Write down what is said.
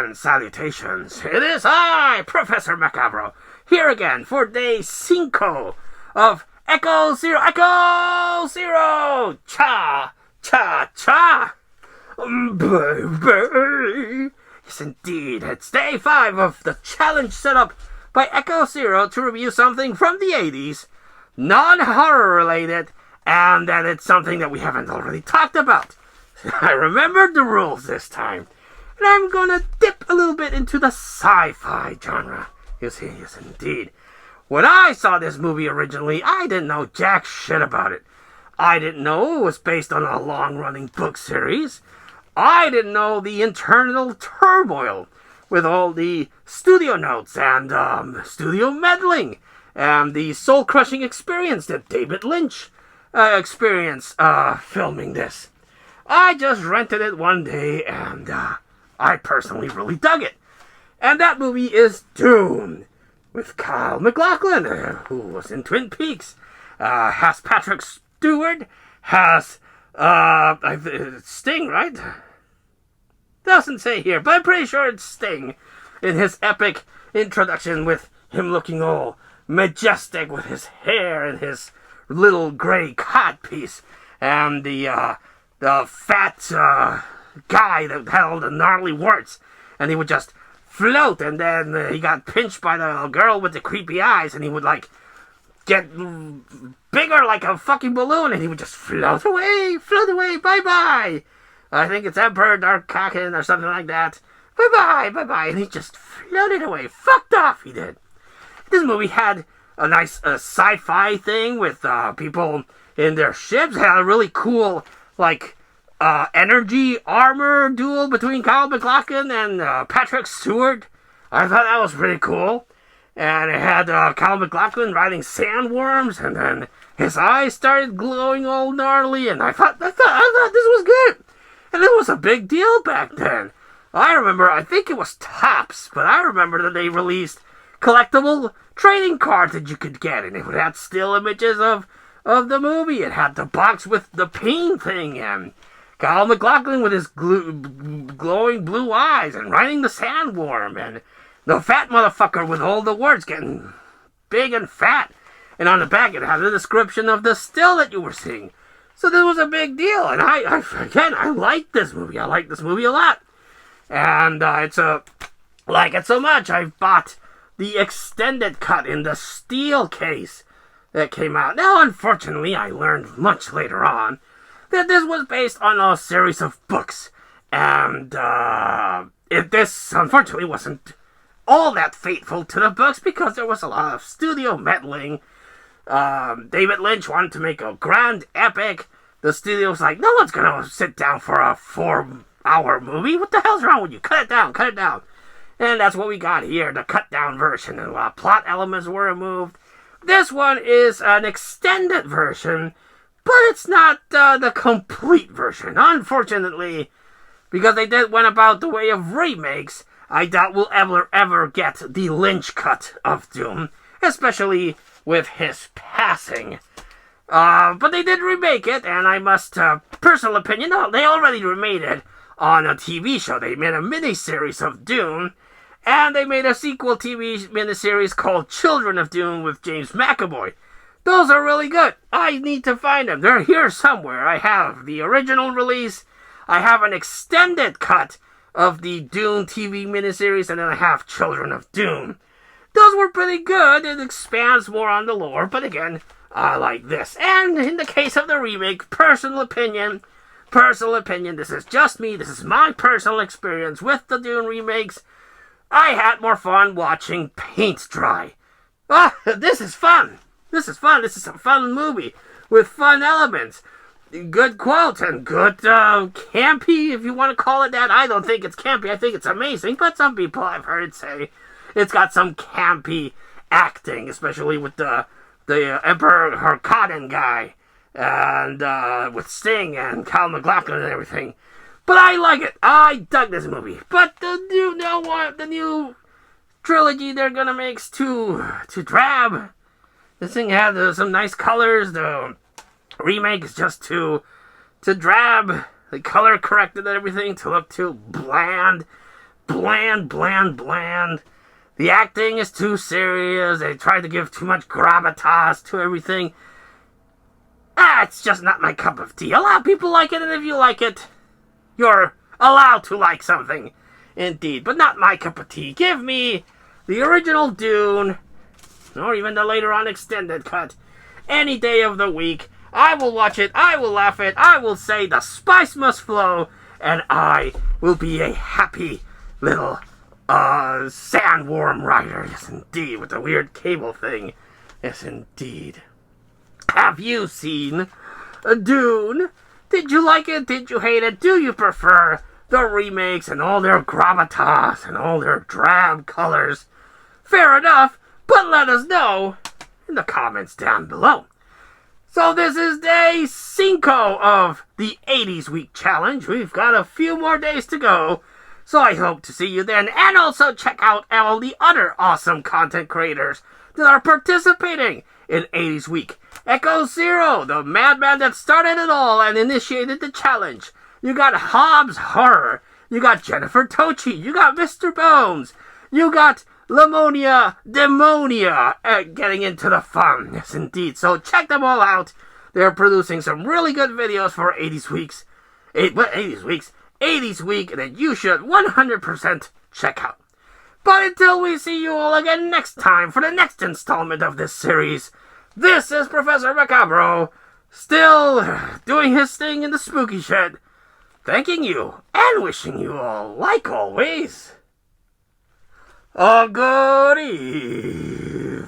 and salutations. It is I, Professor Macabro, here again for day 5 of Echo Zero, Cha, Cha, Cha. Baby. Yes, indeed, it's day 5 of the challenge set up by Echo Zero to review something from the 80s, non-horror related, and that it's something that we haven't already talked about. I remembered the rules this time, and I'm gonna dip a little bit into the sci-fi genre. Yes, indeed. When I saw this movie originally, I didn't know jack shit about it. I didn't know it was based on a long-running book series. I didn't know the internal turmoil with all the studio notes and studio meddling and the soul-crushing experience that David Lynch experienced filming this. I just rented it one day, and I personally really dug it. And that movie is DUNE, with Kyle MacLachlan, who was in Twin Peaks, has Patrick Stewart, has Sting, right? Doesn't say here, but I'm pretty sure it's Sting in his epic introduction with him looking all majestic with his hair and his little gray codpiece, and the fat guy that had all the gnarly warts, and he would just float, and then he got pinched by the girl with the creepy eyes, and he would like get bigger like a fucking balloon, and he would just float away, bye-bye. I think it's Emperor Darkakin or something like that. Bye-bye, and he just floated away, fucked off, he did. This movie had a nice sci-fi thing with people in their ships. It had a really cool, like, energy armor duel between Kyle MacLachlan and Patrick Stewart. I thought that was pretty cool. And it had Kyle MacLachlan riding sandworms, and then his eyes started glowing all gnarly, and I thought this was good. And it was a big deal back then. I remember, I think it was Topps, but I remember that they released collectible trading cards that you could get, and it had still images of the movie. It had the box with the pain thing, and Kyle MacLachlan with his glowing blue eyes and riding the sandworm, and the fat motherfucker with all the words getting big and fat. And on the back it had a description of the still that you were seeing. So this was a big deal, and I like this movie. I like this movie a lot. And like it so much, I bought the extended cut in the steel case that came out. Now, unfortunately, I learned much later on that this was based on a series of books. And this, unfortunately, wasn't all that faithful to the books because there was a lot of studio meddling. David Lynch wanted to make a grand epic. The studio was like, no one's going to sit down for a 4-hour movie. What the hell's wrong with you? Cut it down. And that's what we got here, the cut-down version. And a lot of plot elements were removed. This one is an extended version, but it's not the complete version. Unfortunately, because they went about the way of remakes, I doubt we'll ever get the Lynch cut of Doom, especially with his passing. But they did remake it, and I must, personal opinion, no, they already remade it on a TV show. They made a miniseries of Dune, and they made a sequel TV miniseries called Children of Dune with James McAvoy. Those are really good. I need to find them. They're here somewhere. I have the original release. I have an extended cut of the Dune TV miniseries, and then I have Children of Dune. Those were pretty good. It expands more on the lore, but again, I like this. And in the case of the remake, personal opinion, this is just me. This is my personal experience with the Dune remakes. I had more fun watching paint dry. This is fun. This is a fun movie with fun elements. Good quotes and good campy, if you want to call it that. I don't think it's campy. I think it's amazing. But some people I've heard say it's got some campy acting, especially with the Emperor Harkonnen guy, and with Sting and Kyle MacLachlan and everything. But I like it. I dug this movie. But the new trilogy they're gonna make's too drab. This thing had some nice colors. The remake is just too drab. The color corrected and everything to look too bland. bland, bland, bland. The acting is too serious. They try to give too much gravitas to everything. It's just not my cup of tea. A lot of people like it, and if you like it, you're allowed to like something. Indeed, but not my cup of tea. Give me the original Dune, or even the later on extended cut, any day of the week. I will watch it, I will laugh it, I will say the spice must flow, and I will be a happy little sandworm rider. Yes, indeed, with the weird cable thing. Yes, indeed. Have you seen Dune? Did you like it? Did you hate it? Do you prefer the remakes and all their gravitas and all their drab colors? Fair enough, but let us know in the comments down below. So this is day 5 of the 80s Week Challenge. We've got a few more days to go, so I hope to see you then. And also check out all the other awesome content creators that are participating in 80s Week. Echo Zero, the madman that started it all and initiated the challenge. You got Hobbs Horror. You got Jennifer Tochi. You got Mr. Bones. You got Lamonia Demonia getting into the fun. Yes, indeed. So check them all out. They're producing some really good videos for 80s Weeks. 80s Week that you should 100% check out. But until we see you all again next time for the next installment of this series, this is Professor Macabro, still doing his thing in the spooky shed, thanking you and wishing you all, like always, a good evening.